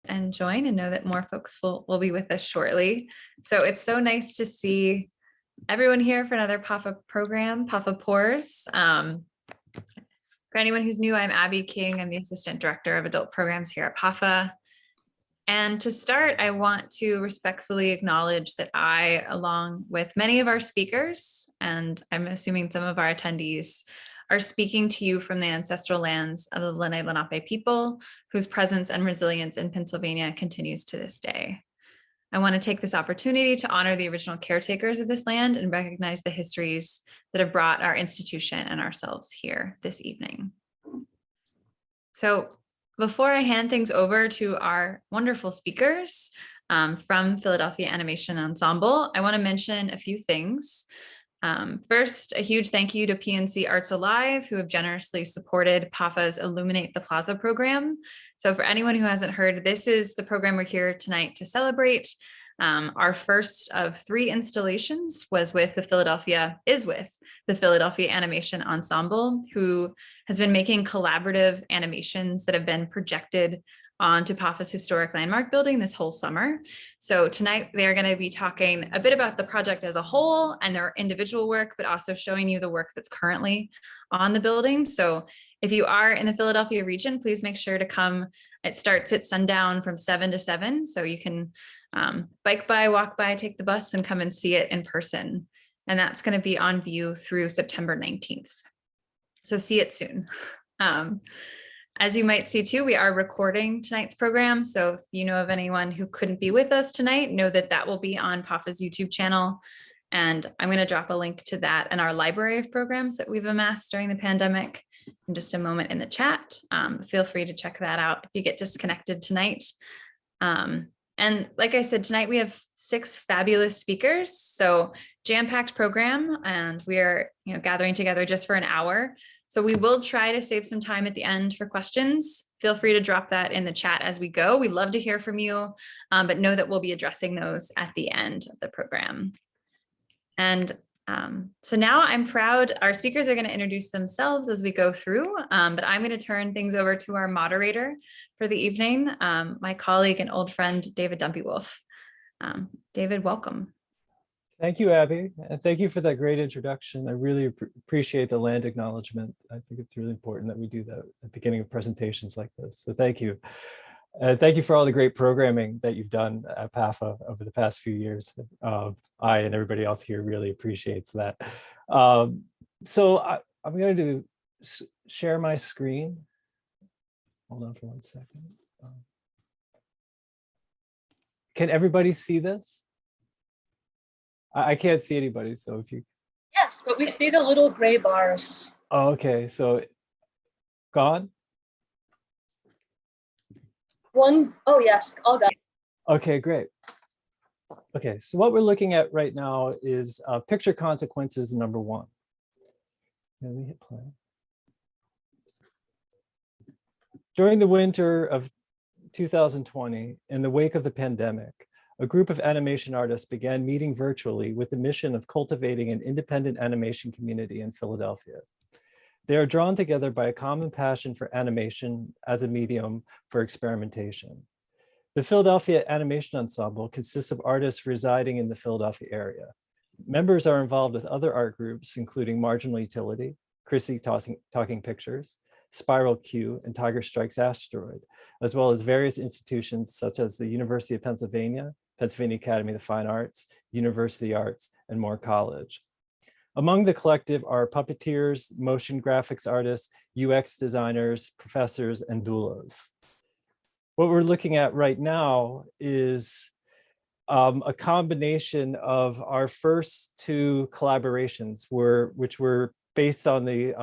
and join, and know that more folks will be with us shortly. So it's so nice to see everyone here for another PAFA program, PAFA Pours. For anyone who's new, I'm Abby King. I'm the Assistant Director of Adult Programs here at PAFA. And to start, I want to respectfully acknowledge that I, along with many of our speakers, and I'm assuming some of our attendees, are speaking to you from the ancestral lands of the Lenape people, whose presence and resilience in Pennsylvania continues to this day. I want to take this opportunity to honor the original caretakers of this land and recognize the histories that have brought our institution and ourselves here this evening. So before I hand things over to our wonderful speakers from Philadelphia Animation Ensemble, I want to mention a few things. First, a huge thank you to PNC Arts Alive, who have generously supported PAFA's Illuminate the Plaza program. So for anyone who hasn't heard, this is the program we're here tonight to celebrate. Our first of 3 installations is with the Philadelphia Animation Ensemble, who has been making collaborative animations that have been projected onto PAFA's historic landmark building this whole summer. So tonight they're going to be talking a bit about the project as a whole and their individual work, but also showing you the work that's currently on the building. So if you are in the Philadelphia region, please make sure to come. It starts at sundown from 7 to 7. So you can bike by, walk by, take the bus and come and see it in person. And that's going to be on view through September 19th. So see it soon. As you might see too, we are recording tonight's program. So if you know of anyone who couldn't be with us tonight, know that that will be on PAFA's YouTube channel. And I'm going to drop a link to that and our library of programs that we've amassed during the pandemic in just a moment in the chat. Feel free to check that out if you get disconnected tonight. And like I said, tonight we have 6 fabulous speakers. So jam-packed program, and we are gathering together just for an hour. So we will try to save some time at the end for questions. Feel free to drop that in the chat as we go. We'd love to hear from you, but know that we'll be addressing those at the end of the program. And so now I'm proud, our speakers are going to introduce themselves as we go through, but I'm going to turn things over to our moderator for the evening, my colleague and old friend, David Dempewolf. David, welcome. Thank you, Abby, and thank you for that great introduction. I really appreciate the land acknowledgement. I think it's really important that we do that at the beginning of presentations like this. So thank you. Thank you for all the great programming that you've done at PAFA over the past few years. I and everybody else here really appreciates that. So I'm going to share my screen. Hold on for 1 second. Can everybody see this? I can't see anybody, so if you... Yes, but we see the little gray bars. Oh, okay, so gone? Oh yes, all done. Okay, great. Okay, so what we're looking at right now is picture consequences number 1. Let me hit play. During the winter of 2020, in the wake of the pandemic, a group of animation artists began meeting virtually with the mission of cultivating an independent animation community in Philadelphia. They are drawn together by a common passion for animation as a medium for experimentation. The Philadelphia Animation Ensemble consists of artists residing in the Philadelphia area. Members are involved with other art groups, including Marginal Utility, Chrissy Talking Pictures, Spiral Q, and Tiger Strikes Asteroid, as well as various institutions such as the University of Pennsylvania, Pennsylvania Academy of the Fine Arts, University Arts, and Moore College. Among the collective are puppeteers, motion graphics artists, UX designers, professors, and doulas. What we're looking at right now is a combination of our first 2 collaborations, which were based on the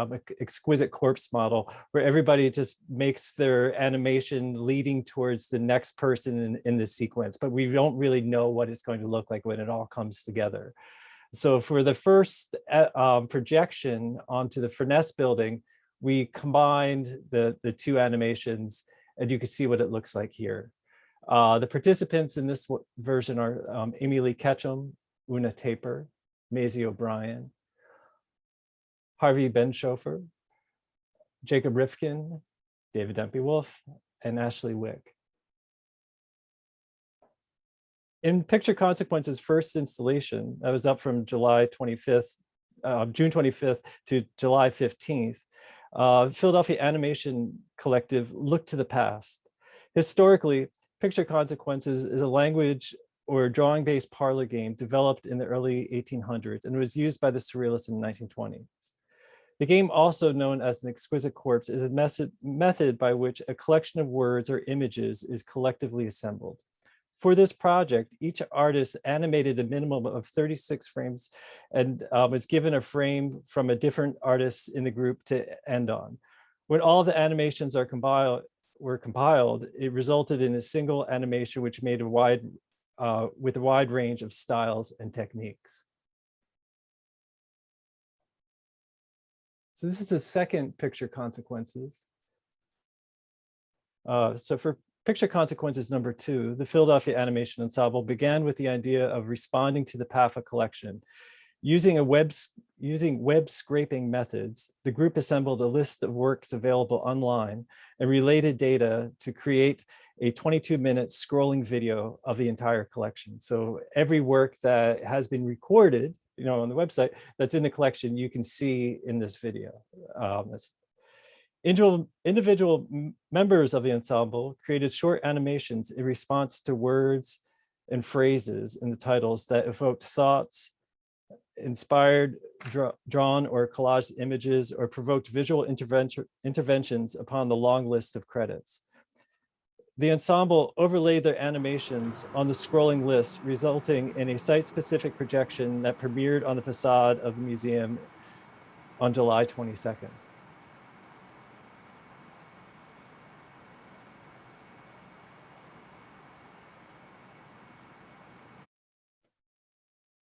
Exquisite Corpse model, where everybody just makes their animation leading towards the next person in the sequence, but we don't really know what it's going to look like when it all comes together. So for the first projection onto the Furness building, we combined the 2 animations, and you can see what it looks like here. The participants in this version are Amy Lee Ketchum, Una Taper, Maisie O'Brien, Harvey Benshofer, Jacob Rivkin, David Dempewolf, and Ashley Wick. in Picture Consequences' first installation, that was up from June 25th to July 15th, Philadelphia Animation Collective looked to the past. Historically, Picture Consequences is a language or drawing-based parlor game developed in the early 1800s and was used by the Surrealists in the 1920s. The game, also known as an Exquisite Corpse, is a method by which a collection of words or images is collectively assembled. For this project, each artist animated a minimum of 36 frames and was given a frame from a different artist in the group to end on. When all the animations were compiled, it resulted in a single animation which made with a wide range of styles and techniques. So this is the second Picture Consequences. So for Picture Consequences number 2, the Philadelphia Animation Ensemble began with the idea of responding to the PAFA collection. Using web scraping methods, the group assembled a list of works available online and related data to create a 22-minute scrolling video of the entire collection. So every work that has been recorded, on the website that's in the collection, you can see in this video. Individual members of the ensemble created short animations in response to words and phrases in the titles that evoked thoughts, inspired drawn or collaged images, or provoked visual interventions upon the long list of credits. The ensemble overlaid their animations on the scrolling list, resulting in a site-specific projection that premiered on the facade of the museum on July 22nd.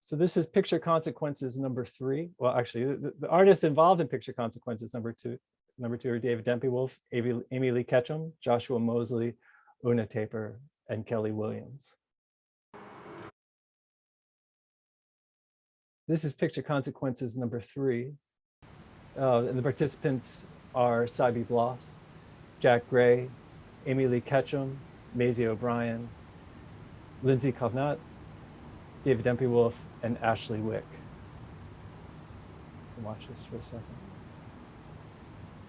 So this is Picture Consequences number 3. Well, actually, the artists involved in Picture Consequences number two are David Dempewolf, Amy Lee Ketchum, Joshua Mosley, Una Taper, and Kelly Williams. This is Picture Consequences number 3. And the participants are Cybee Bloss, Jack Gray, Amy Lee Ketchum, Maisie O'Brien, Lindsay Kovnat, David Dempewolf, and Ashley Wick. Watch this for a second.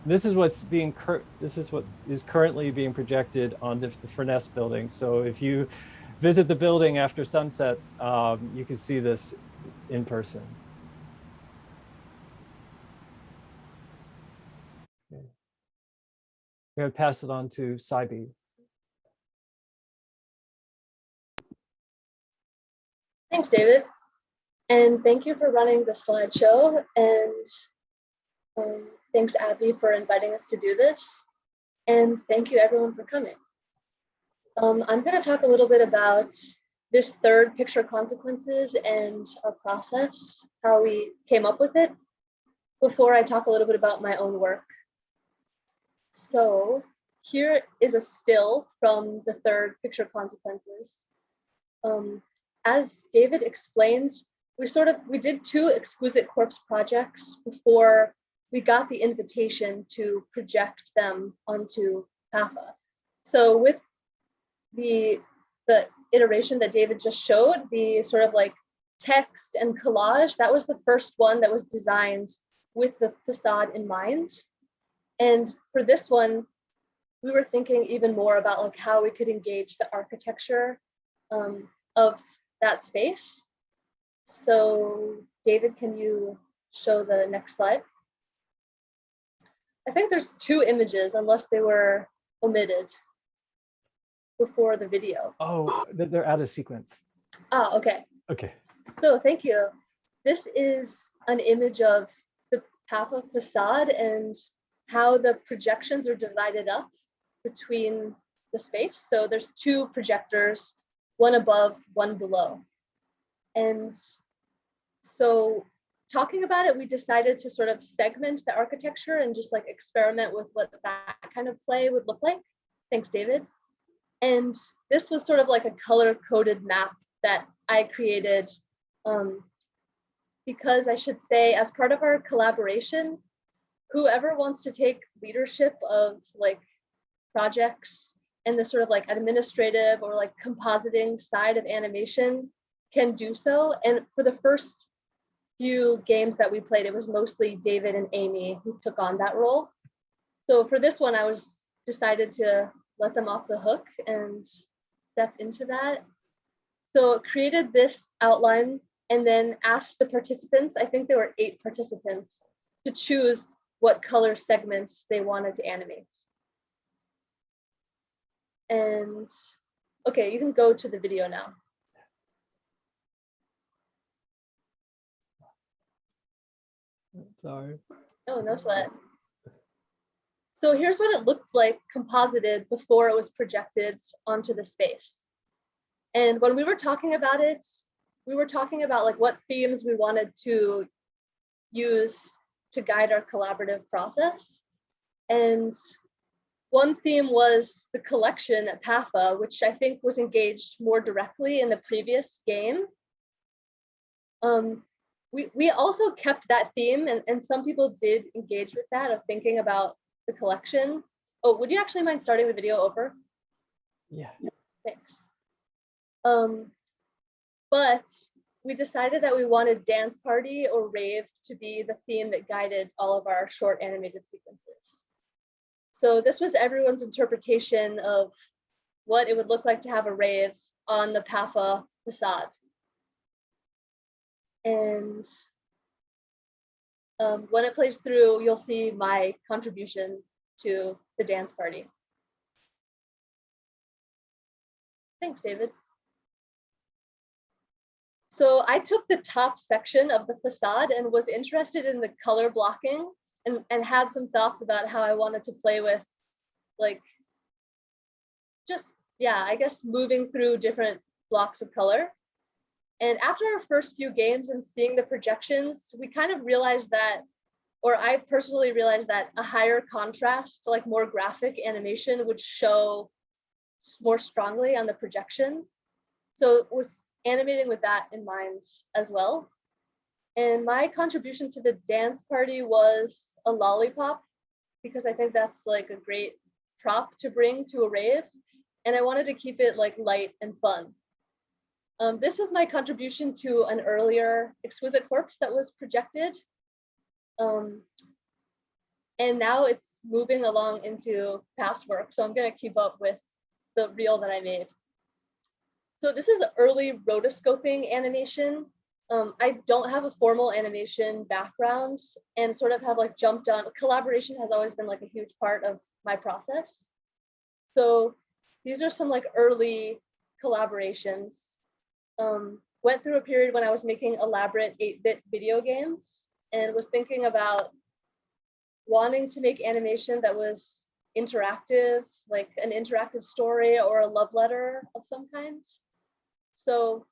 This is what is currently being projected on the Furness building. So if you visit the building after sunset, you can see this in person. Okay. I'm going to pass it on to Cybee. Thanks, David. And thank you for running the slideshow. And thanks, Abby, for inviting us to do this. And thank you, everyone, for coming. I'm going to talk a little bit about this third Picture Consequences and our process, how we came up with it, before I talk a little bit about my own work. So here is a still from the third Picture Consequences. As David explained, we did 2 Exquisite Corpse projects before we got the invitation to project them onto PAFA. So with the iteration that David just showed, the sort of like text and collage, that was the first one that was designed with the facade in mind. And for this one, we were thinking even more about like how we could engage the architecture of that space. So David, can you show the next slide? I think there's 2 images, unless they were omitted before the video. Oh, they're out of sequence. Ah, okay. Okay. So thank you. This is an image of the PAFA facade and how the projections are divided up between the space. So there's 2 projectors, one above, one below. And so talking about it, we decided to sort of segment the architecture and just like experiment with what that kind of play would look like. Thanks, David. And this was sort of like a color-coded map that I created because I should say, as part of our collaboration, whoever wants to take leadership of like projects and the sort of like administrative or like compositing side of animation can do so. And for the first few games that we played, it was mostly David and Amy who took on that role. So for this one, I was decided to let them off the hook and step into that. So created this outline and then asked the participants, I think there were 8 participants, to choose what color segments they wanted to animate. And okay, you can go to the video now. Sorry. Oh, no sweat. So here's what it looked like composited before it was projected onto the space. And when we were talking about it, we were talking about like what themes we wanted to use to guide our collaborative process. And one theme was the collection at PAFA, which I think was engaged more directly in the previous game. We also kept that theme, and some people did engage with that, of thinking about the collection. Oh, would you actually mind starting the video over? Yeah. Thanks. But we decided that we wanted dance party or rave to be the theme that guided all of our short animated sequences. So this was everyone's interpretation of what it would look like to have a rave on the PAFA facade. And when it plays through, you'll see my contribution to the dance party. Thanks, David. So I took the top section of the facade and was interested in the color blocking and had some thoughts about how I wanted to play with, like, just, yeah, I guess moving through different blocks of color. And after our first few games and seeing the projections, we kind of realized that, or I personally realized that a higher contrast, like more graphic animation, would show more strongly on the projection. So it was animating with that in mind as well. And my contribution to the dance party was a lollipop, because I think that's like a great prop to bring to a rave. And I wanted to keep it like light and fun. This is my contribution to an earlier Exquisite Corpse that was projected. And now it's moving along into past work. So I'm gonna keep up with the reel that I made. So this is early rotoscoping animation. I don't have a formal animation background and sort of have like jumped on. Collaboration has always been like a huge part of my process. So these are some like early collaborations. Went through a period when I was making elaborate 8-bit video games and was thinking about wanting to make animation that was interactive, like an interactive story or a love letter of some kind. So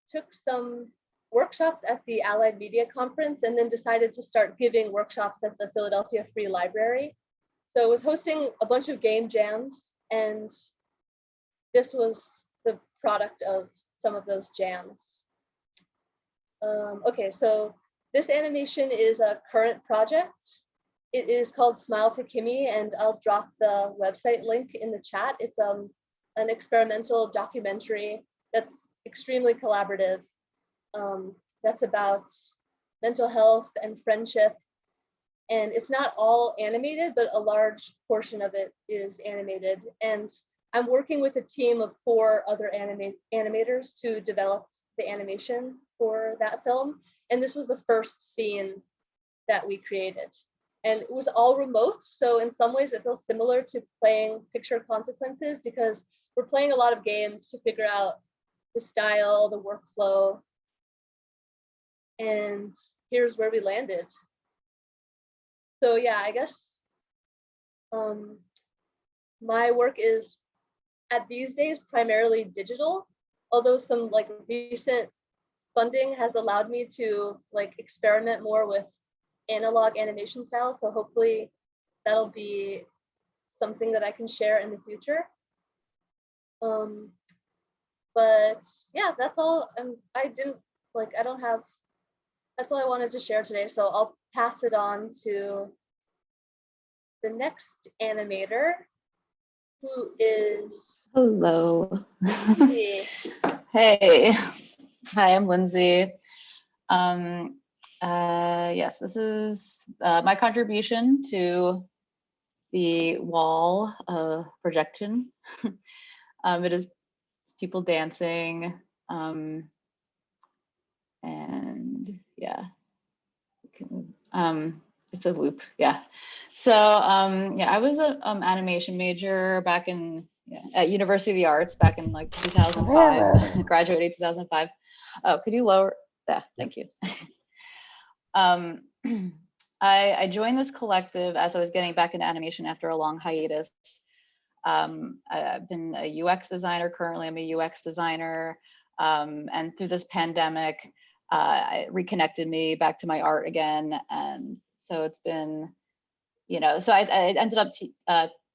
took some workshops at the Allied Media Conference and then decided to start giving workshops at the Philadelphia Free Library. So I was hosting a bunch of game jams, and this was the product of some of those jams. Okay, so this animation is a current project. It is called Smile for Kimmy, and I'll drop the website link in the chat. It's an experimental documentary that's extremely collaborative. That's about mental health and friendship. And it's not all animated, but a large portion of it is animated. And I'm working with a team of 4 other animators to develop the animation for that film. And this was the first scene that we created. And it was all remote. So in some ways it feels similar to playing Picture Consequences, because we're playing a lot of games to figure out the style, the workflow. And here's where we landed. So yeah, I guess my work is at these days primarily digital, although some like recent funding has allowed me to like experiment more with analog animation styles. So hopefully that'll be something that I can share in the future. But yeah, that's all. That's all I wanted to share today. So I'll pass it on to the next animator. who is Hello. Lindsay. Hey. Hi, I'm Lindsay. Yes, this is my contribution to the wall projection. It is people dancing, and yeah, it's a loop, yeah. So yeah, I was an animation major back in at University of the Arts back in like 2005, graduated 2005. Oh, could you lower? Yeah, thank you. I joined this collective as I was getting back into animation after a long hiatus. I've been a UX designer. Currently, I'm a UX designer. And through this pandemic, it reconnected me back to my art again. And so it's been, so I ended up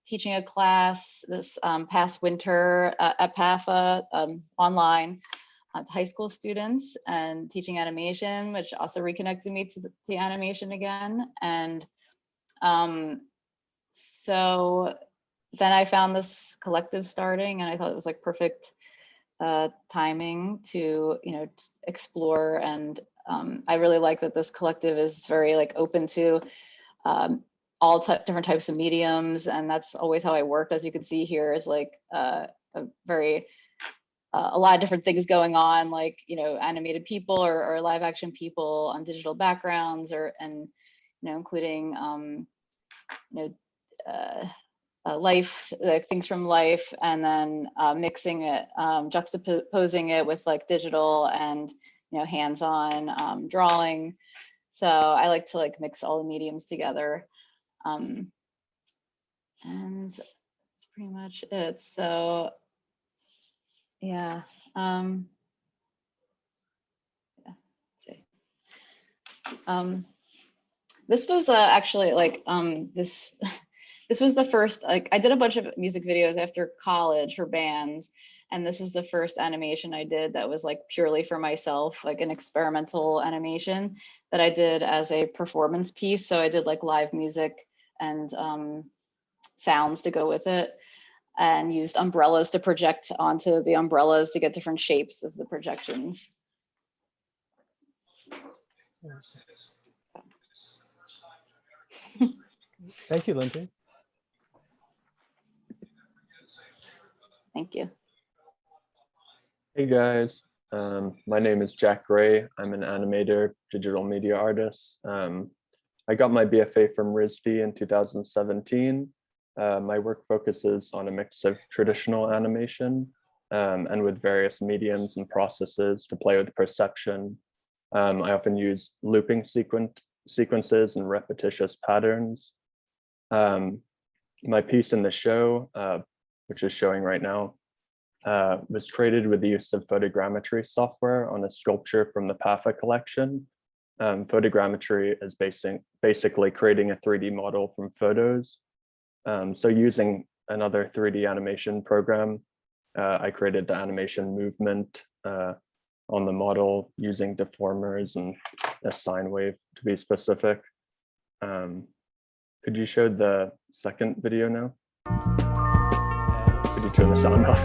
teaching a class this past winter at PAFA online to high school students and teaching animation, which also reconnected me to the animation again. And so then I found this collective starting, and I thought it was like perfect timing to just explore. And I really like that this collective is very like open to all different types of mediums, and that's always how I worked. As you can see here is like a lot of different things going on, like animated people or live action people on digital backgrounds, and including life, like things from life, and then mixing it, juxtaposing it with like digital and hands-on drawing. So I like to like mix all the mediums together, and that's pretty much it. So yeah. This was actually like this was the first, like I did a bunch of music videos after college for bands, and this is the first animation I did that was like purely for myself, like an experimental animation that I did as a performance piece. So I did like live music and sounds to go with it, and used umbrellas to project onto the umbrellas to get different shapes of the projections. Thank you, Lindsay. Thank you. Hey guys, my name is Jack Gray. I'm an animator, digital media artist. I got my BFA from RISD in 2017. My work focuses on a mix of traditional animation and with various mediums and processes to play with perception. I often use looping sequences and repetitious patterns. My piece in the show, which is showing right now, was created with the use of photogrammetry software on a sculpture from the PAFA collection. Photogrammetry is basically creating a 3D model from photos. So using another 3D animation program, I created the animation movement on the model using deformers and a sine wave to be specific. Could you show the second video now? Could you turn the sound off?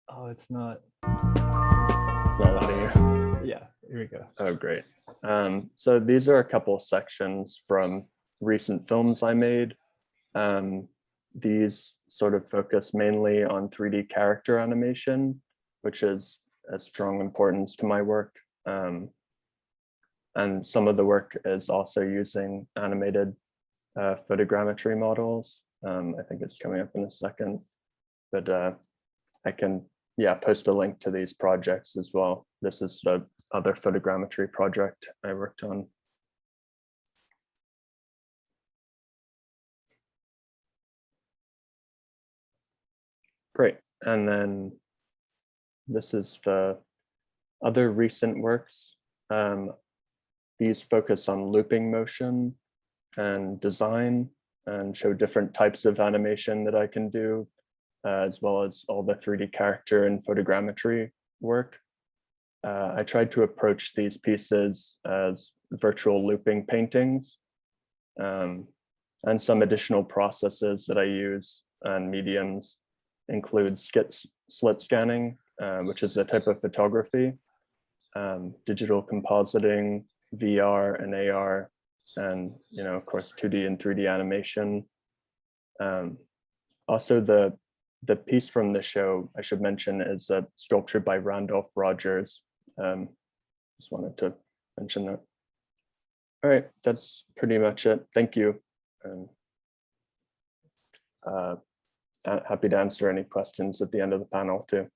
Oh, it's not. Not letting you. Yeah, here we go. Oh, great. So these are a couple sections from recent films I made. These sort of focus mainly on 3D character animation, which is a strong importance to my work. And some of the work is also using animated photogrammetry models. I think it's coming up in a second, but I can post a link to these projects as well. This is the other photogrammetry project I worked on. Great, and then this is the other recent works. These focus on looping motion and design and show different types of animation that I can do, as well as all the 3D character and photogrammetry work. I tried to approach these pieces as virtual looping paintings. And some additional processes that I use and mediums include slit scanning, which is a type of photography, digital compositing, VR and AR, and of course 2D and 3D animation. Also, the piece from the show I should mention is a sculpture by Randolph Rogers. Just wanted to mention that. All right, that's pretty much it. Thank you. Happy to answer any questions at the end of the panel too.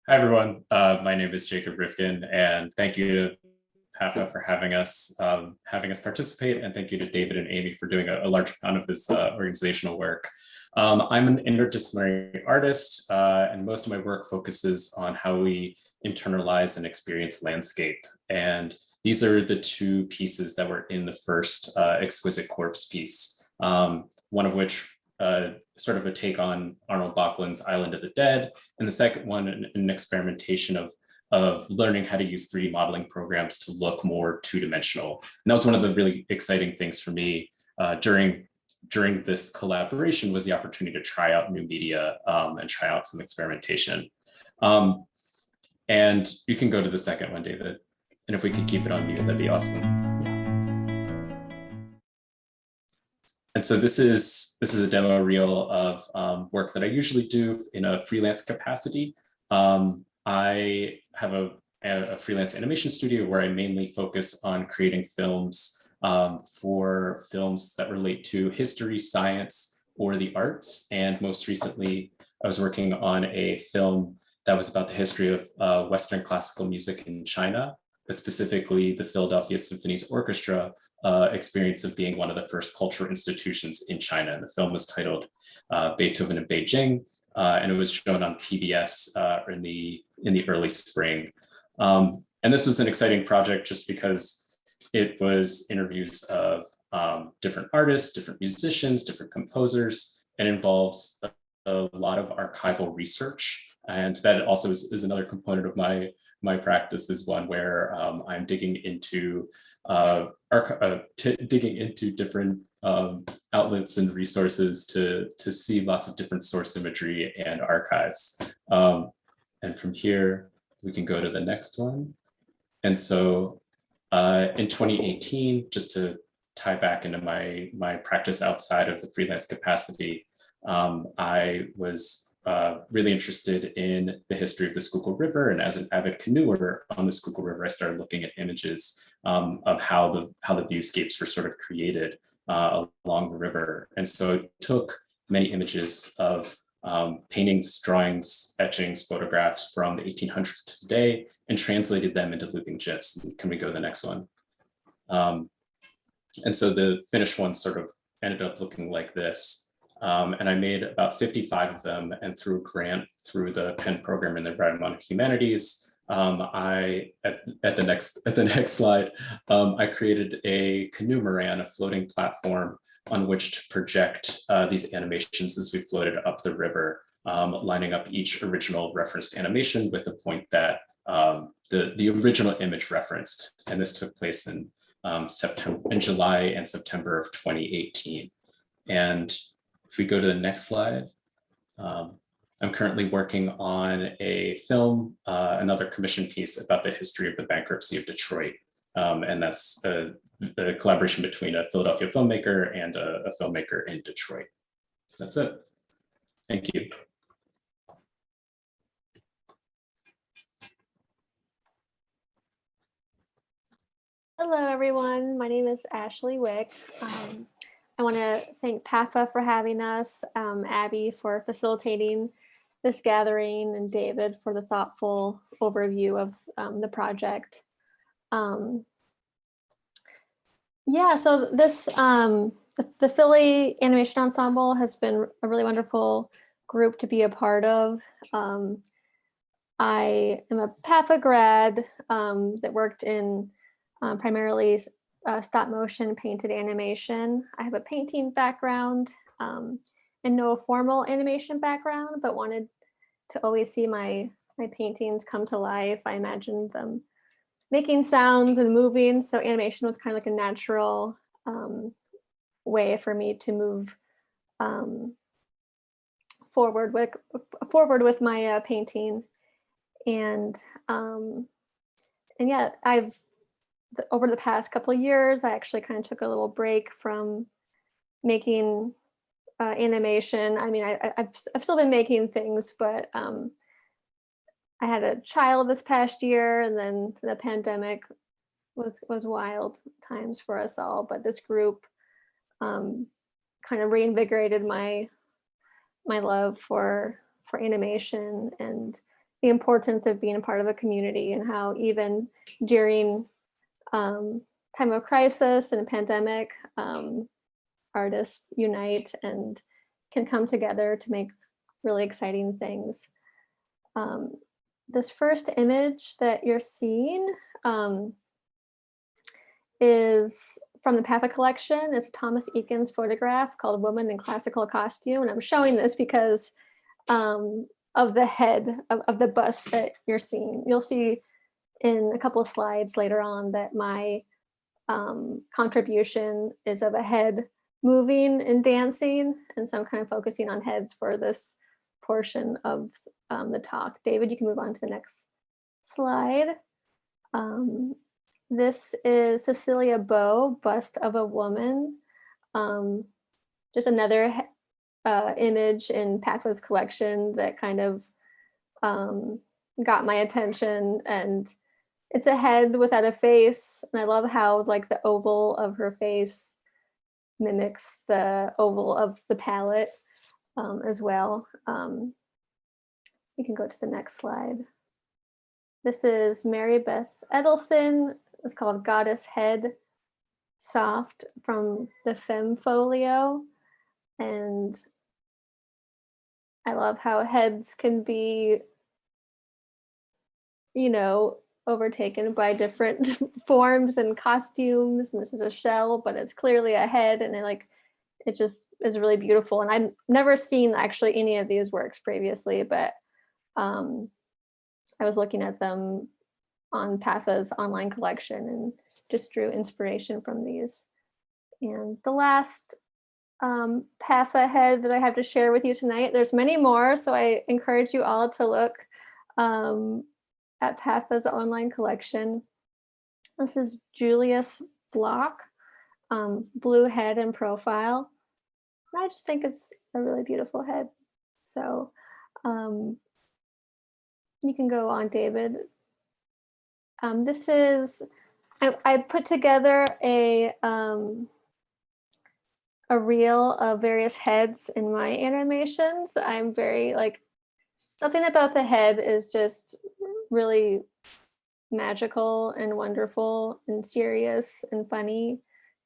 Hi, everyone. My name is Jacob Rivkin, and thank you to PAFA for having us participate, and thank you to David and Amy for doing a large amount of this organizational work. I'm an interdisciplinary artist, and most of my work focuses on how we internalize and experience landscape. And these are the two pieces that were in the first Exquisite Corpse piece, one of which sort of a take on Arnold Böcklin's Island of the Dead, and the second one an experimentation of learning how to use 3D modeling programs to look more two-dimensional. And that was one of the really exciting things for me during this collaboration, was the opportunity to try out new media and try out some experimentation. And you can go to the second one, David. And if we could keep it on mute, that'd be awesome. And so this is a demo reel of work that I usually do in a freelance capacity. I have a freelance animation studio where I mainly focus on creating films for films that relate to history, science, or the arts. And most recently, I was working on a film that was about the history of Western classical music in China, but specifically the Philadelphia Symphony's orchestra experience of being one of the first cultural institutions in China. And the film was titled Beethoven in Beijing, and it was shown on PBS in the early spring. And this was an exciting project just because it was interviews of different artists, different musicians, different composers, and involves a lot of archival research. And that also is another component of my practice, is one where I'm digging into different outlets and resources to see lots of different source imagery and archives. And from here, we can go to the next one. And so in 2018, just to tie back into my practice outside of the freelance capacity, I was really interested in the history of the Schuylkill River, and as an avid canoeer on the Schuylkill River, I started looking at images of how the viewscapes were sort of created along the river. And so it took many images of paintings, drawings, etchings, photographs from the 1800s to today, and translated them into looping GIFs. Can we go to the next one? And so the finished one sort of ended up looking like this. And I made about 55 of them, and through a grant through the Penn program in the Environmental Humanities, at the next slide, I created a canoe-moran, a floating platform on which to project these animations as we floated up the river, lining up each original referenced animation with the point that the original image referenced. And this took place in July and September of 2018. And if we go to the next slide, I'm currently working on a film, another commission piece about the history of the bankruptcy of Detroit. And that's a collaboration between a Philadelphia filmmaker and a filmmaker in Detroit. That's it. Thank you. Hello, everyone. My name is Ashley Wick. I want to thank PAFA for having us, Abby for facilitating this gathering, and David for the thoughtful overview of the project. Yeah, so this, the Philly Animation Ensemble has been a really wonderful group to be a part of. I am a PAFA grad that worked in primarily stop motion painted animation. I have a painting background and no formal animation background, but wanted to always see my my paintings come to life. I imagined them making sounds and moving. So animation was kind of like a natural way for me to move forward with my painting. And yeah, over the past couple of years, I actually kind of took a little break from making animation. I mean, I've still been making things, but I had a child this past year, and then the pandemic was wild times for us all. But this group kind of reinvigorated my love for animation and the importance of being a part of a community, and how even during time of crisis and pandemic, artists unite and can come together to make really exciting things. This first image that you're seeing is from the PAFA collection. It's Thomas Eakins' photograph called Woman in Classical Costume. And I'm showing this because of the head of the bust that you're seeing. You'll see in a couple of slides later on that my contribution is of a head moving and dancing. And so I'm kind of focusing on heads for this portion of the talk. David, you can move on to the next slide. This is Cecilia Bow, Bust of a Woman. Just another image in PAFA's collection that kind of got my attention. And it's a head without a face. And I love how like the oval of her face mimics the oval of the palette as well. You can go to the next slide. This is Mary Beth Edelson. It's called Goddess Head Soft from the Femme Folio. And I love how heads can be, you know, overtaken by different forms and costumes. And this is a shell, but it's clearly a head, and it just is really beautiful. And I've never seen actually any of these works previously, but I was looking at them on PAFA's online collection and just drew inspiration from these. And the last PAFA head that I have to share with you tonight, there's many more, so I encourage you all to look at PAFA's online collection. This is Julius Block, blue head and profile. And I just think it's a really beautiful head. So you can go on, David. This is, I put together a reel of various heads in my animations. I'm very something about the head is just really magical and wonderful and serious and funny.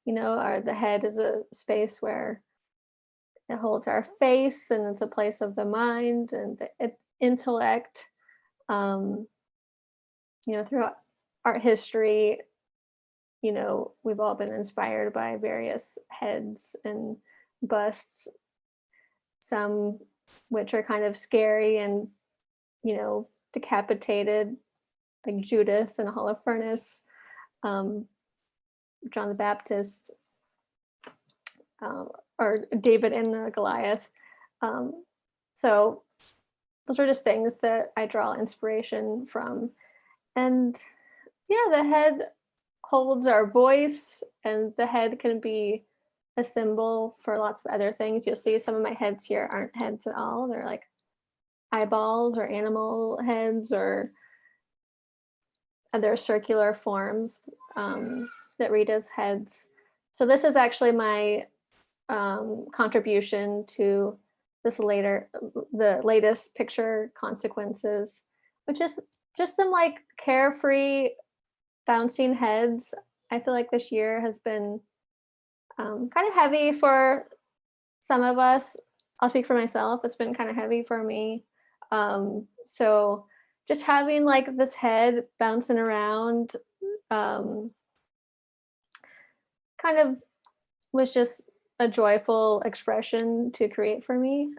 You know, the head is a space where it holds our face, and it's a place of the mind and the intellect. You know, throughout art history, you know, we've all been inspired by various heads and busts, some which are kind of scary and, you know, decapitated, like Judith and Holofernes, John the Baptist, or David and Goliath. So those are just things that I draw inspiration from. And yeah, the head holds our voice, and the head can be a symbol for lots of other things. You'll see some of my heads here aren't heads at all. They're like eyeballs or animal heads or other circular forms that read as heads. So this is actually my contribution to the latest picture, Consequences, which is just some like carefree bouncing heads. I feel like this year has been kind of heavy for some of us. I'll speak for myself. It's been kind of heavy for me. So just having like this head bouncing around kind of was just a joyful expression to create for me.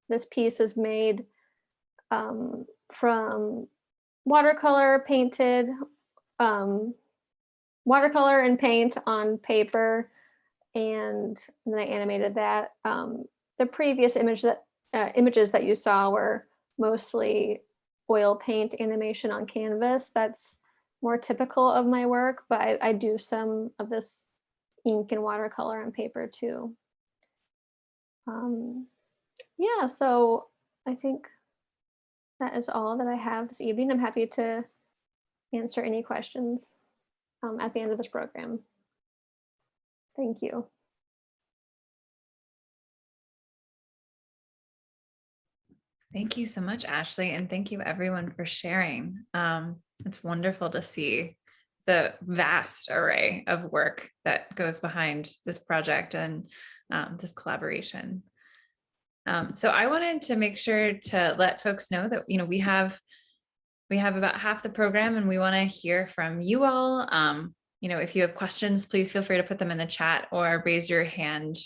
This piece is made from watercolor painted, watercolor and paint on paper, and then I animated that. The previous images that you saw were mostly oil paint animation on canvas. That's more typical of my work, but I do some of this ink and watercolor on paper too. Yeah, so I think that is all that I have this evening. I'm happy to answer any questions at the end of this program. Thank you. Thank you so much, Ashley, and thank you everyone for sharing. It's wonderful to see the vast array of work that goes behind this project and this collaboration. So I wanted to make sure to let folks know that we have about half the program, and we want to hear from you all. If you have questions, please feel free to put them in the chat or raise your hand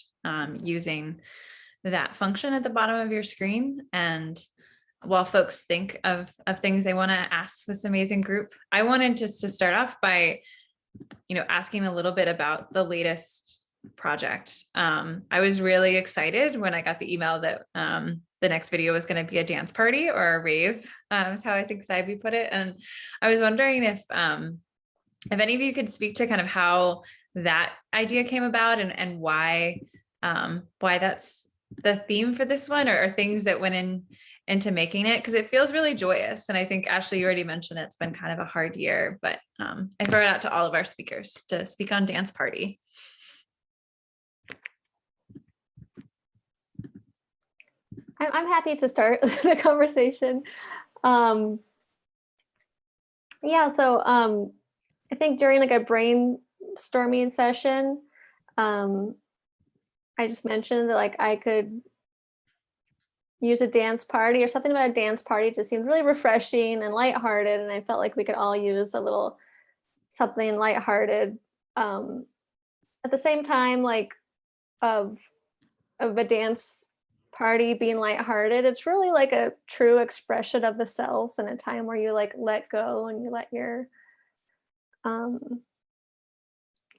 using that function at the bottom of your screen. And while folks think of things they want to ask this amazing group, I wanted just to start off by, asking a little bit about the latest project. I was really excited when I got the email that the next video was going to be a dance party or a rave, is how I think Cybee put it. And I was wondering if any of you could speak to kind of how that idea came about and why that's the theme for this one, or things that went into making it, because it feels really joyous. And I think, Ashley, you already mentioned it's been kind of a hard year, but I throw it out to all of our speakers to speak on Dance Party. I'm happy to start the conversation. Yeah, so I think during like a brainstorming session, I just mentioned that like I could use a dance party or something about a dance party. Just seemed really refreshing and lighthearted, and I felt like we could all use a little something lighthearted. At the same time, like of a dance party being lighthearted, it's really like a true expression of the self, and a time where you like let go and you let your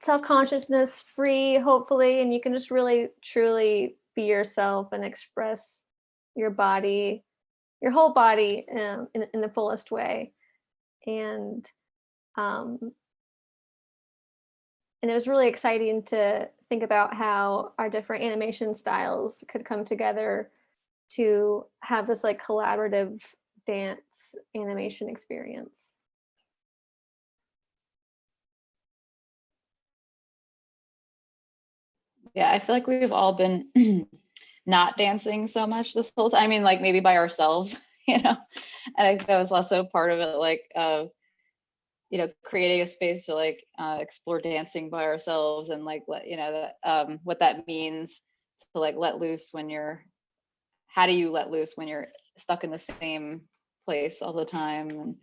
self-consciousness free, hopefully, and you can just really truly be yourself and express your body, your whole body in the fullest way. And it was really exciting to think about how our different animation styles could come together to have this like collaborative dance animation experience. Yeah, I feel like we've all been not dancing so much this whole time. I mean, like maybe by ourselves, and I think that was also part of it, like, creating a space to like explore dancing by ourselves, and like what that means to like let loose when how do you let loose when you're stuck in the same place all the time?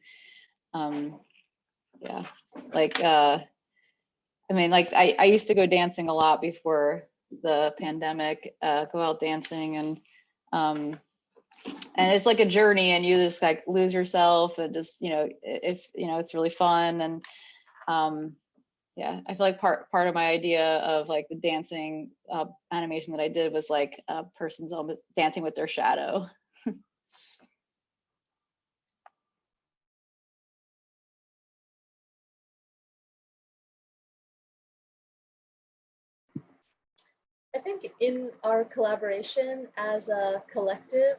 And yeah, like I mean, like I used to go dancing a lot before the pandemic, go out dancing, and it's like a journey, and you just like lose yourself, and just if it's really fun. And yeah, I feel like part of my idea of like the dancing animation that I did was like a person's almost dancing with their shadow. I think in our collaboration as a collective,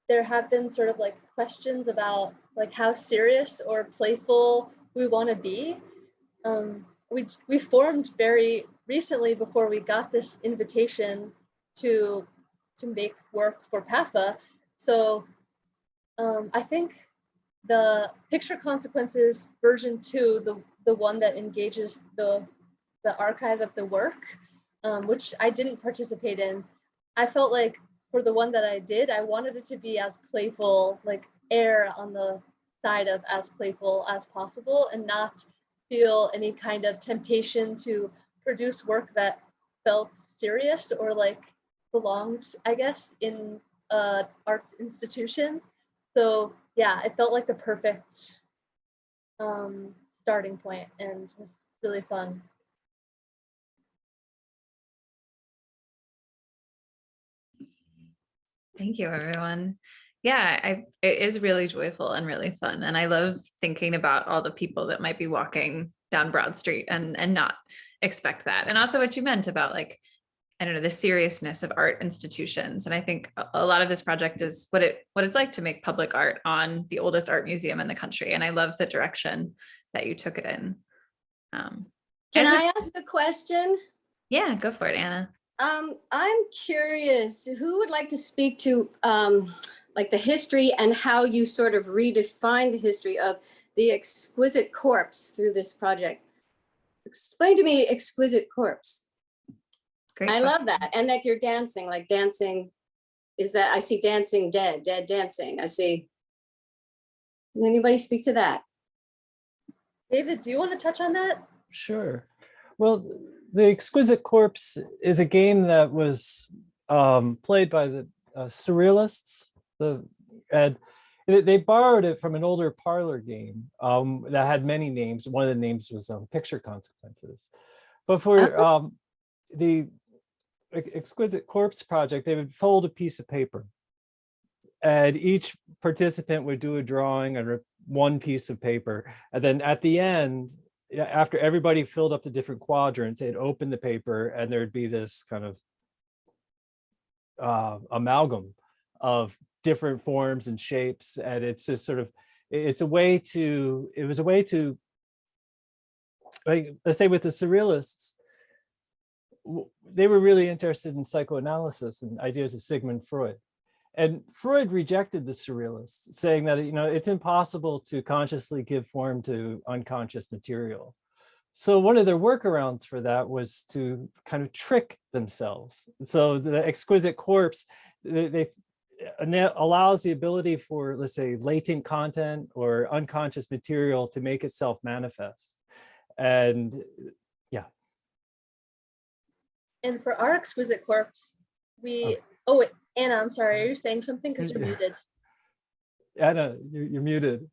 there have been sort of like questions about like how serious or playful we want to be. We formed very recently, before we got this invitation to make work for PAFA. So I think the Picture Consequences version 2, the one that engages the archive of the work, which I didn't participate in, I felt like for the one that I did, I wanted it to be as playful, like err on the side of as playful as possible, and not feel any kind of temptation to produce work that felt serious or like belonged, I guess, in an arts institution. So yeah, it felt like the perfect starting point and was really fun. Thank you, everyone. Yeah, it is really joyful and really fun. And I love thinking about all the people that might be walking down Broad Street and not expect that. And also what you meant about, like, I don't know, the seriousness of art institutions. And I think a lot of this project is what it's like to make public art on the oldest art museum in the country. And I love the direction that you took it in. Can I ask a question? Yeah, go for it, Anna. I'm curious, who would like to speak to like the history and how you sort of redefine the history of the Exquisite Corpse through this project? Explain to me Exquisite Corpse. Great. I love that. And that you're dancing, like dancing, is that, I see dancing dead dancing. I see. Can anybody speak to that? David, do you want to touch on that? Sure. Well, the Exquisite Corpse is a game that was played by the Surrealists. And they borrowed it from an older parlor game that had many names. One of the names was Picture Consequences. But for the Exquisite Corpse project, they would fold a piece of paper, and each participant would do a drawing on one piece of paper. And then at the end, after everybody filled up the different quadrants, they'd open the paper and there'd be this kind of amalgam of different forms and shapes. And it's just sort of, it was a way to, like, let's say with the Surrealists, they were really interested in psychoanalysis and ideas of Sigmund Freud. And Freud rejected the Surrealists, saying that, you know, it's impossible to consciously give form to unconscious material. So one of their workarounds for that was to kind of trick themselves. So the Exquisite Corpse, they allows the ability for, let's say, latent content or unconscious material to make itself manifest. And yeah. And for our Exquisite Corpse, oh wait, Anna, I'm sorry, are you saying something? Because you're muted. Anna, you're muted.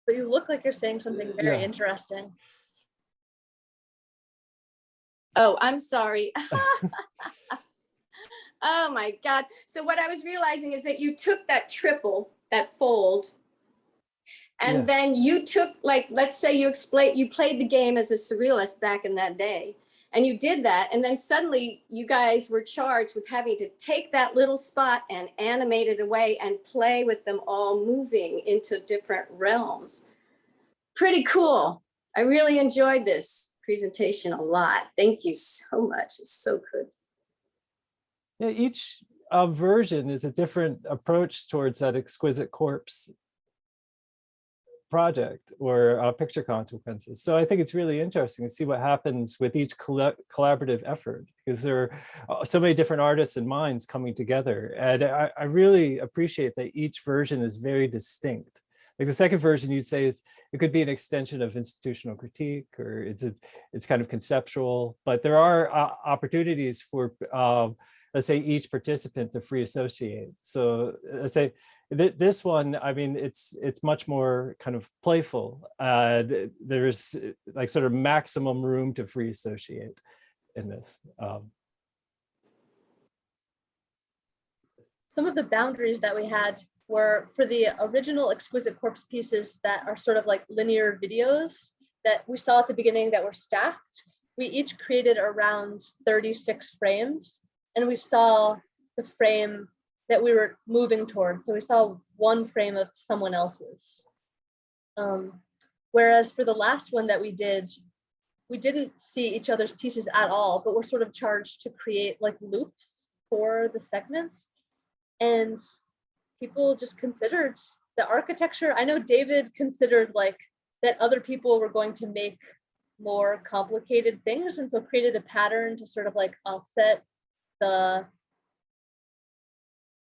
But you look like you're saying something very interesting. Oh, I'm sorry. Oh my God. So what I was realizing is that you took that triple, that fold, and then you took, like, let's say you played the game as a surrealist back in that day, and you did that. And then suddenly you guys were charged with having to take that little spot and animate it away and play with them all moving into different realms. Pretty cool. I really enjoyed this presentation a lot. Thank you so much. It's so good. Yeah, each version is a different approach towards that Exquisite Corpse project or Picture Consequences. So I think it's really interesting to see what happens with each collaborative effort, because there are so many different artists and minds coming together. And I really appreciate that each version is very distinct. Like the second version, you say, is it could be an extension of institutional critique, or it's kind of conceptual, but there are opportunities for let's say each participant to free associate. So let's say this one, I mean, it's much more kind of playful. There's like sort of maximum room to free associate in this. Some of the boundaries that we had were for the original Exquisite Corpse pieces that are sort of like linear videos that we saw at the beginning that were stacked. We each created around 36 frames, and we saw the frame that we were moving towards. So we saw one frame of someone else's. Whereas for the last one that we did, we didn't see each other's pieces at all, but we're sort of charged to create like loops for the segments. And people just considered the architecture. I know David considered like that other people were going to make more complicated things, and so created a pattern to sort of like offset the,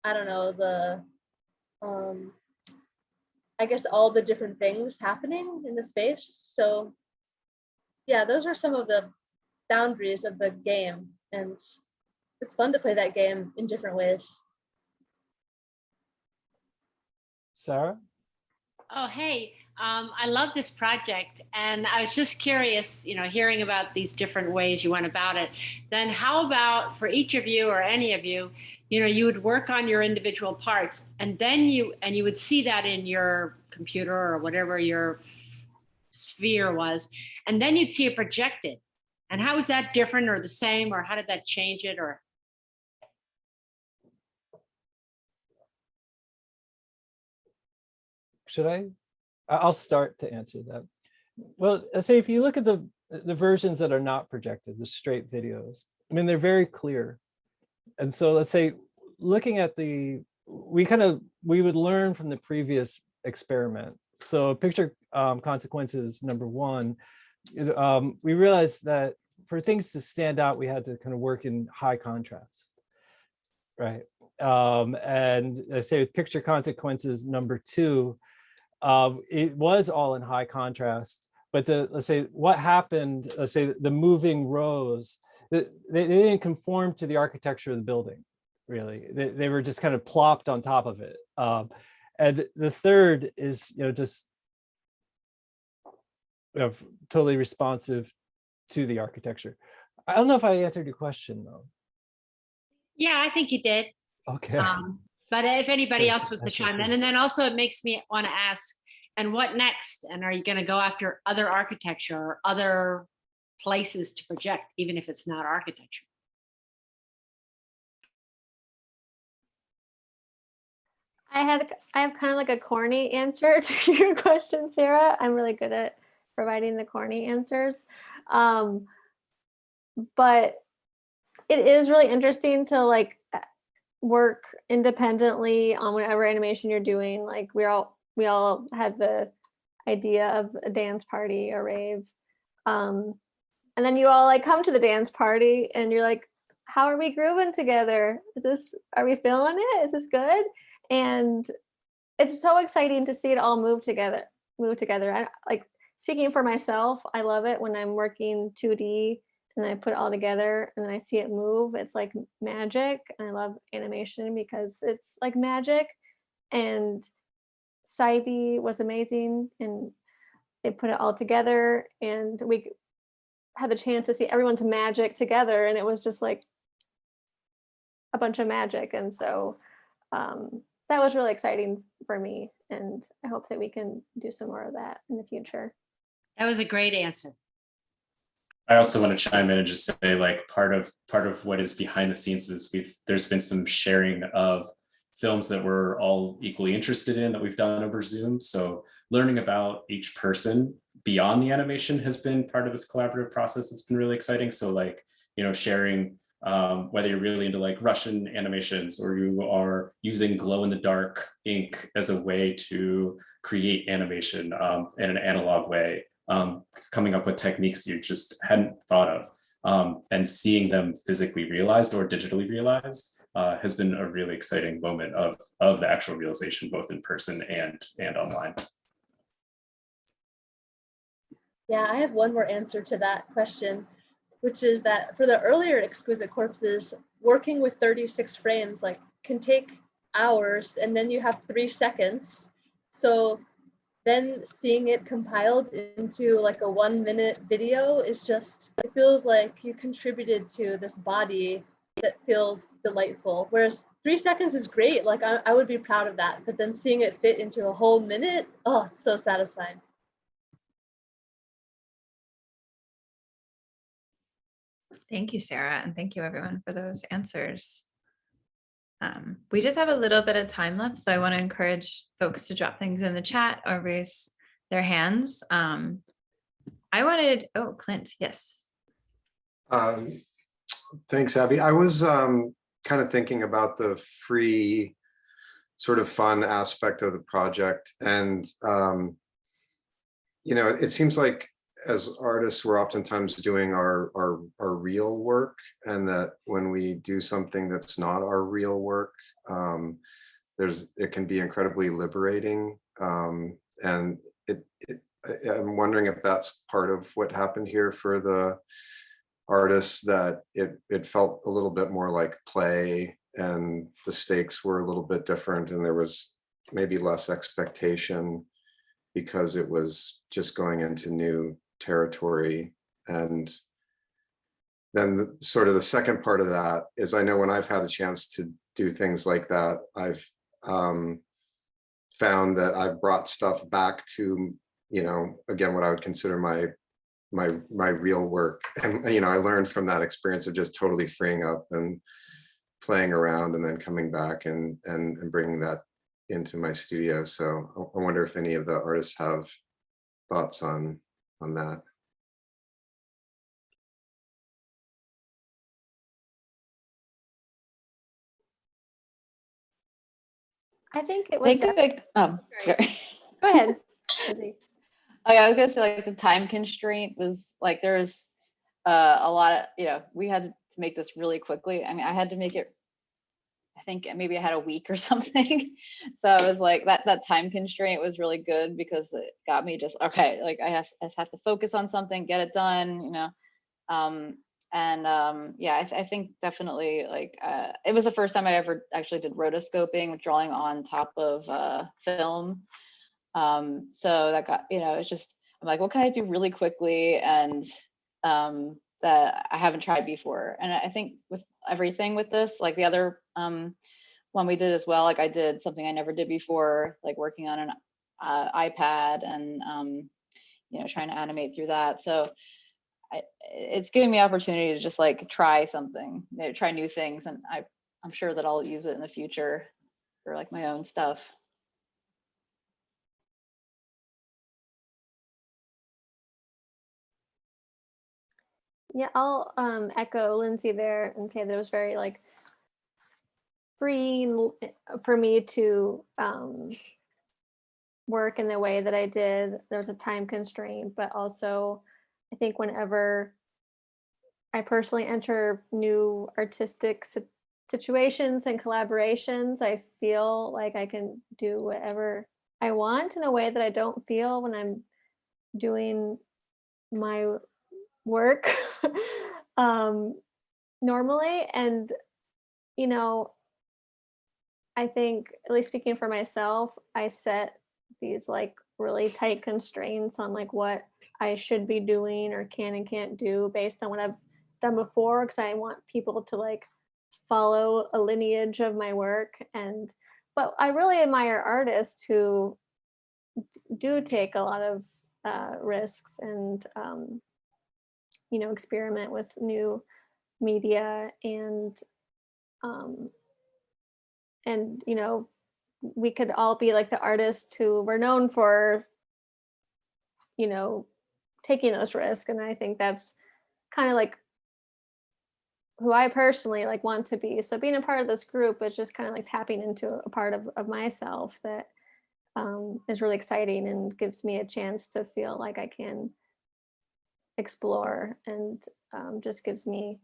I don't know, the, I guess all the different things happening in the space. So yeah, those are some of the boundaries of the game, and it's fun to play that game in different ways. Sarah? Oh, hey, I love this project. And I was just curious, hearing about these different ways you went about it. Then how about for each of you or any of you, you would work on your individual parts and then you would see that in your computer or whatever your sphere was, and then you'd see it projected. And how was that different or the same, or how did that change it? Or Should I? I'll start to answer that. Well, let's say if you look at the versions that are not projected, the straight videos, I mean, they're very clear. And so let's say looking at we would learn from the previous experiment. So picture consequences number one, we realized that for things to stand out, we had to kind of work in high contrast, right? And let's say with picture consequences number two, it was all in high contrast, but let's say what happened, let's say the moving rows, they didn't conform to the architecture of the building, really. They were just kind of plopped on top of it. And the third is, just totally responsive to the architecture. I don't know if I answered your question though. yeah, I think you did. Okay. But if anybody Yes, else wants to that's chime okay. in, and then also it makes me want to ask, and what next? And are you going to go after other architecture or other places to project, even if it's not architecture? I have kind of like a corny answer to your question, Sarah. I'm really good at providing the corny answers. But it is really interesting to like work independently on whatever animation you're doing. Like we all had the idea of a dance party or rave. And then you all like come to the dance party and you're like, how are we grooving together? Are we feeling it? Is this good? And it's so exciting to see it all move together. Like speaking for myself, I love it when I'm working 2D and I put it all together and then I see it move. It's like magic. And I love animation because it's like magic. And Cybee was amazing and they put it all together and we had the chance to see everyone's magic together and it was just like a bunch of magic. And so that was really exciting for me. And I hope that we can do some more of that in the future. That was a great answer. I also want to chime in and just say, like, part of what is behind the scenes is there's been some sharing of films that we're all equally interested in that we've done over Zoom. So learning about each person beyond the animation has been part of this collaborative process. It's been really exciting. So like, sharing whether you're really into like Russian animations or you are using glow in the dark ink as a way to create animation in an analog way, coming up with techniques you just hadn't thought of, and seeing them physically realized or digitally realized has been a really exciting moment of the actual realization, both in person and online. Yeah, I have one more answer to that question, which is that for the earlier Exquisite Corpses, working with 36 frames like can take hours, and then you have 3 seconds. So then seeing it compiled into like a 1-minute video is just, it feels like you contributed to this body that feels delightful. Whereas 3 seconds is great, like I would be proud of that, but then seeing it fit into a whole minute, oh, it's so satisfying. Thank you, Sarah, and thank you everyone for those answers. We just have a little bit of time left, so I want to encourage folks to drop things in the chat or raise their hands. Oh, Clint, yes. Thanks, Abby. I was kind of thinking about the free sort of fun aspect of the project. And, it seems like as artists, we're oftentimes doing our real work, and that when we do something that's not our real work, it can be incredibly liberating. And I'm wondering if that's part of what happened here for the artists, that it felt a little bit more like play and the stakes were a little bit different and there was maybe less expectation because it was just going into new territory. And then sort of the second part of that is, I know when I've had a chance to do things like that, I've found that I've brought stuff back to, you know, again, what I would consider my real work. And, you know, I learned from that experience of just totally freeing up and playing around and then coming back and bringing that into my studio. So I wonder if any of the artists have thoughts on that. I think it I was. think like, sorry. Go ahead. Lindsay. I was gonna say, like, the time constraint was like, there's a lot of, you know, we had to make this really quickly. I mean, I had to make it, I think maybe I had a week or something. So I was like, that time constraint was really good because it got me just, okay, like I just have to focus on something, get it done, you know. Yeah, I think definitely, like, it was the first time I ever actually did rotoscoping with drawing on top of film. So that got, you know, it's just, I'm like, what can I do really quickly and that I haven't tried before. And I think with everything with this, like the other one we did as well, like I did something I never did before, like working on an iPad and you know, trying to animate through that. So it's giving me opportunity to just like try something, you know, try new things, and I'm sure that I'll use it in the future for like my own stuff. Yeah, I'll echo Lindsay there and say that it was very like freeing for me to work in the way that I did. There was a time constraint, but also I think whenever I personally enter new artistic situations and collaborations, I feel like I can do whatever I want in a way that I don't feel when I'm doing my work normally. And you know, I think, at least speaking for myself, I set these like really tight constraints on like what I should be doing or can and can't do based on what I've done before, because I want people to like follow a lineage of my work. And but I really admire artists who do take a lot of risks and you know, experiment with new media and you know, we could all be like the artists who were known for, you know, taking those risks. And I think that's kind of like who I personally like want to be. So being a part of this group is just kind of like tapping into a part of myself that is really exciting and gives me a chance to feel like I can explore, and just gives me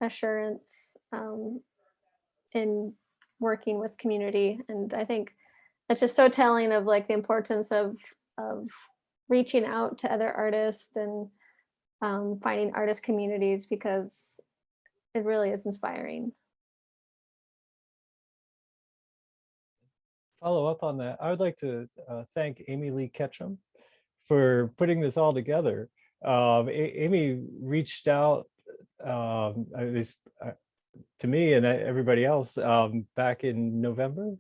assurance in working with community. And I think that's just so telling of like the importance of reaching out to other artists and finding artist communities, because it really is inspiring. Follow up on that, I would like to thank Amy Lee Ketchum for putting this all together. Amy reached out, at least to me and everybody else, back in November,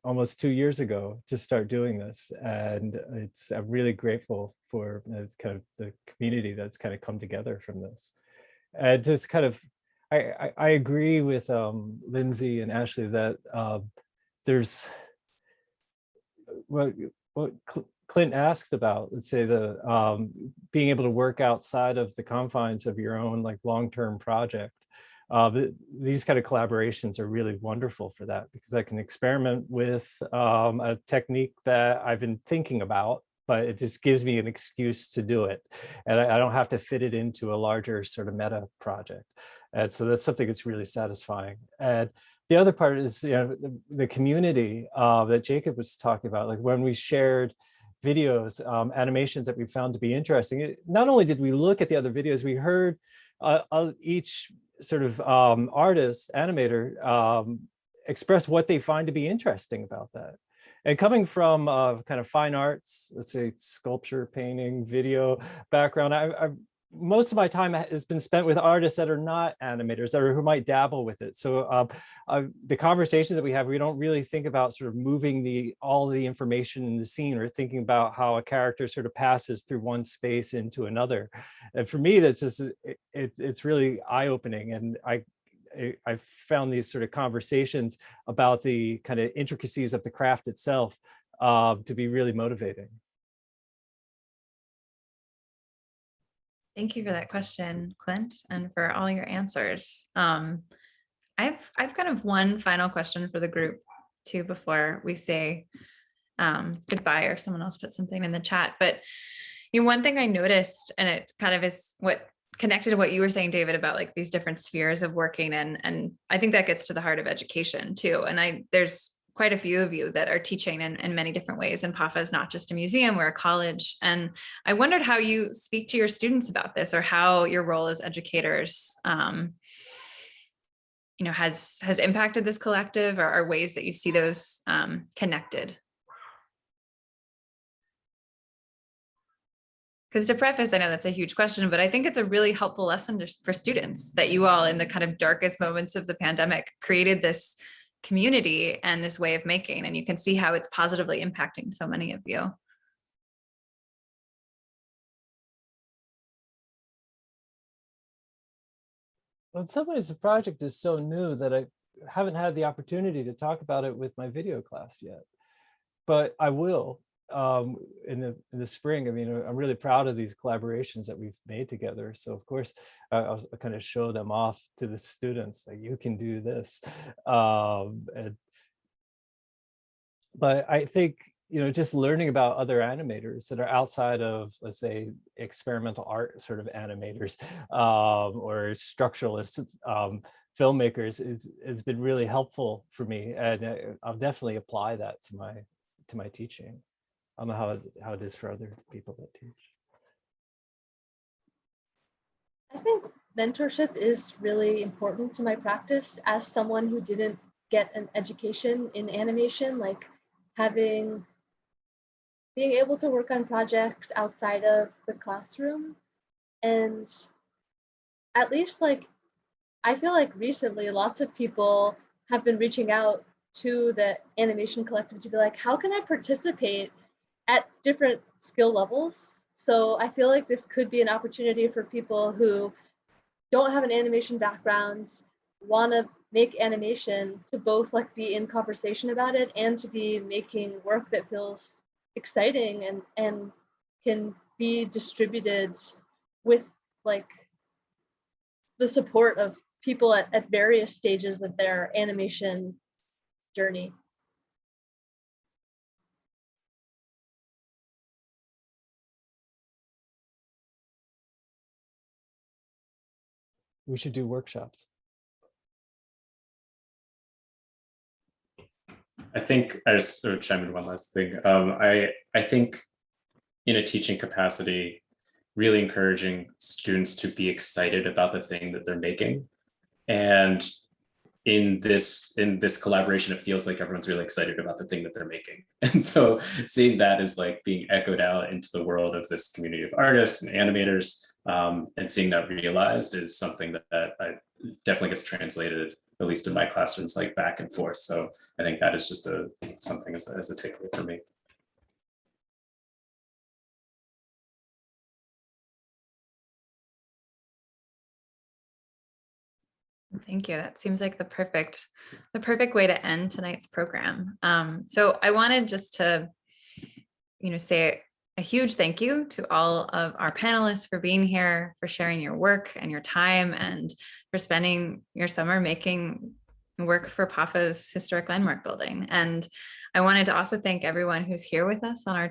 almost 2 years ago, to start doing this. And I'm really grateful for kind of the community that's kind of come together from this. And just kind of, I agree with Lindsay and Ashley that there's what Clint asked about, let's say the being able to work outside of the confines of your own like long-term project. These kind of collaborations are really wonderful for that, because I can experiment with a technique that I've been thinking about, but it just gives me an excuse to do it. And I don't have to fit it into a larger sort of meta project. And so that's something that's really satisfying. And the other part is, you know, the community that Jacob was talking about, like when we shared videos, animations that we found to be interesting. Not only did we look at the other videos, we heard each sort of artist, animator, express what they find to be interesting about that. And coming from kind of fine arts, let's say sculpture, painting, video background, most of my time has been spent with artists that are not animators, or who might dabble with it. So the conversations that we have, we don't really think about sort of moving all the information in the scene, or thinking about how a character sort of passes through one space into another. And for me, that's just, it's really eye-opening. And I found these sort of conversations about the kind of intricacies of the craft itself to be really motivating. Thank you for that question, Clint, and for all your answers. I've kind of one final question for the group too, before we say goodbye, or someone else put something in the chat. But one thing I noticed, and it kind of is what connected to what you were saying, David, about like these different spheres of working, and I think that gets to the heart of education too. And there's quite a few of you that are teaching in many different ways, and PAFA is not just a museum, we're a college. And I wondered how you speak to your students about this, or how your role as educators has impacted this collective, or ways that you see those connected. Because to preface, I know that's a huge question, but I think it's a really helpful lesson for students, that you all, in the kind of darkest moments of the pandemic, created this community and this way of making, and you can see how it's positively impacting so many of you. Well, in some ways, the project is so new that I haven't had the opportunity to talk about it with my video class yet, but I will in the spring. I mean, I'm really proud of these collaborations that we've made together. So of course, I'll kind of show them off to the students, like, you can do this. But I think, just learning about other animators that are outside of, let's say, experimental art sort of animators or structuralist filmmakers has been really helpful for me, and I'll definitely apply that to my teaching. I don't know how it is for other people that teach. I think mentorship is really important to my practice as someone who didn't get an education in animation, like being able to work on projects outside of the classroom. And at least, like, I feel like recently lots of people have been reaching out to the animation collective to be like, how can I participate at different skill levels? So I feel like this could be an opportunity for people who don't have an animation background, want to make animation, to both like be in conversation about it and to be making work that feels exciting and can be distributed with like the support of people at various stages of their animation journey. We should do workshops. I think I just sort of chime in one last thing. I think in a teaching capacity, really encouraging students to be excited about the thing that they're making. And in this collaboration, it feels like everyone's really excited about the thing that they're making. And so seeing that is like being echoed out into the world of this community of artists and animators, and seeing that realized is something that I definitely gets translated, at least in my classrooms, like back and forth. So I think that is just something as a takeaway for me. Thank you. That seems like the perfect way to end tonight's program. So I wanted just to, say a huge thank you to all of our panelists for being here, for sharing your work and your time, and for spending your summer making work for PAFA's Historic Landmark Building. And I wanted to also thank everyone who's here with us on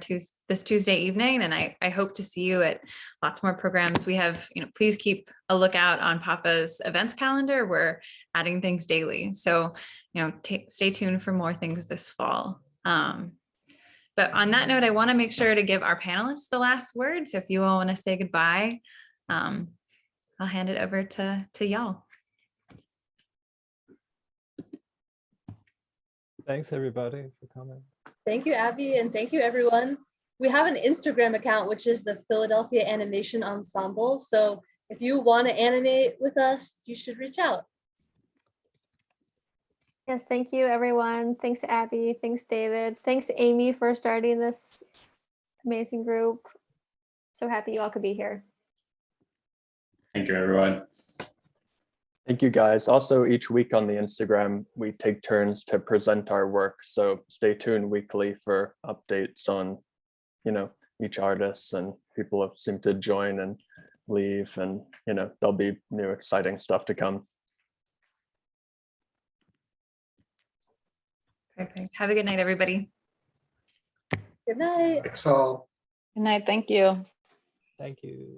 this Tuesday evening, and I hope to see you at lots more programs. We have, please keep a lookout on PAFA's events calendar. We're adding things daily, so stay tuned for more things this fall. But on that note, I want to make sure to give our panelists the last word. So if you all want to say goodbye, I'll hand it over to y'all. Thanks, everybody, for coming. Thank you, Abby, and thank you, everyone. We have an Instagram account, which is the Philadelphia Animation Ensemble. So if you want to animate with us, you should reach out. Yes, thank you, everyone. Thanks, Abby. Thanks, David. Thanks, Amy, for starting this amazing group. So happy you all could be here. Thank you, everyone. Thank you, guys. Also, each week on the Instagram, we take turns to present our work. So stay tuned weekly for updates on, each artist, and people have seemed to join and leave, and, there'll be new exciting stuff to come. Perfect. Have a good night, everybody. Good night. Thanks all. Good night. Thank you. Thank you.